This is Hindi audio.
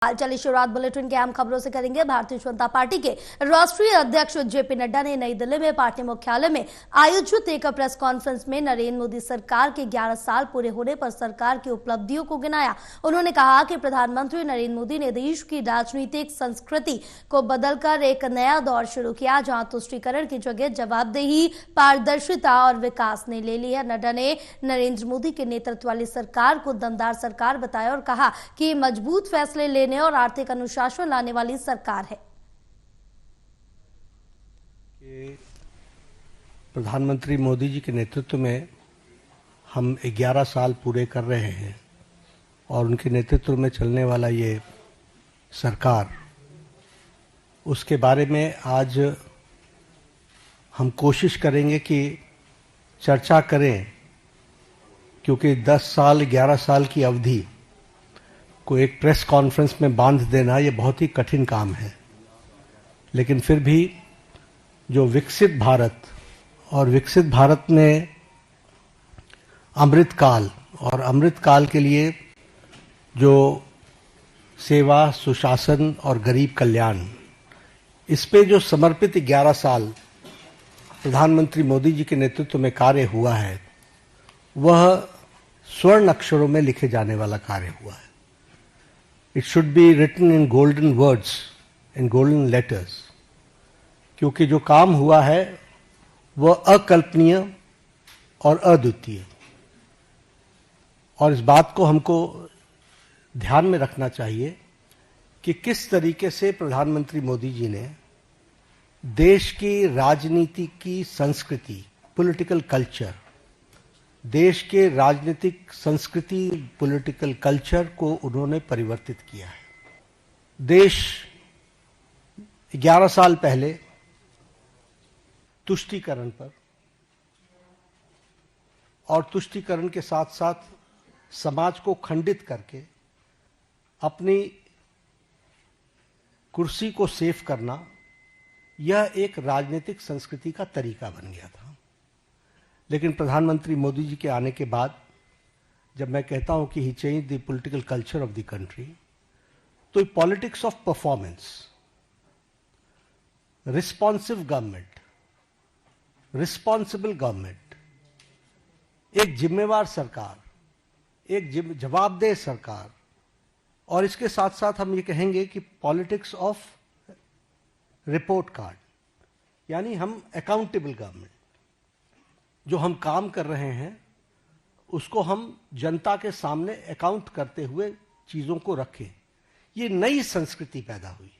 चलिए शुरुआत बुलेटिन के अहम खबरों से करेंगे। भारतीय जनता पार्टी के राष्ट्रीय अध्यक्ष जेपी नड्डा ने नई दिल्ली में पार्टी मुख्यालय में आयोजित एक प्रेस कॉन्फ्रेंस में नरेंद्र मोदी सरकार के 11 साल पूरे होने पर सरकार की उपलब्धियों को गिनाया। उन्होंने कहा कि प्रधानमंत्री नरेंद्र मोदी ने देश की राजनीतिक संस्कृति को बदलकर एक नया दौर शुरू किया, जहां तुष्टीकरण की जगह जवाबदेही, पारदर्शिता और विकास ने ले ली है। नड्डा ने नरेंद्र मोदी के नेतृत्व वाली सरकार को दमदार सरकार बताया और कहा कि मजबूत फैसले और आर्थिक अनुशासन लाने वाली सरकार है। प्रधानमंत्री मोदी जी के नेतृत्व में हम 11 साल पूरे कर रहे हैं और उनके नेतृत्व में चलने वाला ये सरकार, उसके बारे में आज हम कोशिश करेंगे कि चर्चा करें, क्योंकि 10 साल 11 साल की अवधि को एक प्रेस कॉन्फ्रेंस में बांध देना ये बहुत ही कठिन काम है। लेकिन फिर भी जो विकसित भारत और विकसित भारत में अमृतकाल और अमृतकाल के लिए जो सेवा, सुशासन और गरीब कल्याण, इस पे जो समर्पित 11 साल प्रधानमंत्री मोदी जी के नेतृत्व में कार्य हुआ है, वह स्वर्ण अक्षरों में लिखे जाने वाला कार्य हुआ है। It should be written in golden words, in golden letters, क्योंकि जो काम हुआ है वह अकल्पनीय और अद्वितीय, और इस बात को हमको ध्यान में रखना चाहिए कि किस तरीके से प्रधानमंत्री मोदी जी ने देश की राजनीति की संस्कृति, पॉलिटिकल कल्चर, देश के राजनीतिक संस्कृति, पॉलिटिकल कल्चर को उन्होंने परिवर्तित किया है। देश 11 साल पहले तुष्टीकरण पर और तुष्टीकरण के साथ साथ समाज को खंडित करके अपनी कुर्सी को सेफ करना, यह एक राजनीतिक संस्कृति का तरीका बन गया था। लेकिन प्रधानमंत्री मोदी जी के आने के बाद जब मैं कहता हूं कि he change the political culture of the country, तो politics of performance, responsive government, responsible government, एक जिम्मेवार सरकार, एक जवाबदेह सरकार, और इसके साथ साथ हम ये कहेंगे कि पॉलिटिक्स ऑफ रिपोर्ट कार्ड, यानी हम अकाउंटेबल गवर्नमेंट, जो हम काम कर रहे हैं उसको हम जनता के सामने अकाउंट करते हुए चीजों को रखें। ये नई संस्कृति पैदा हुई।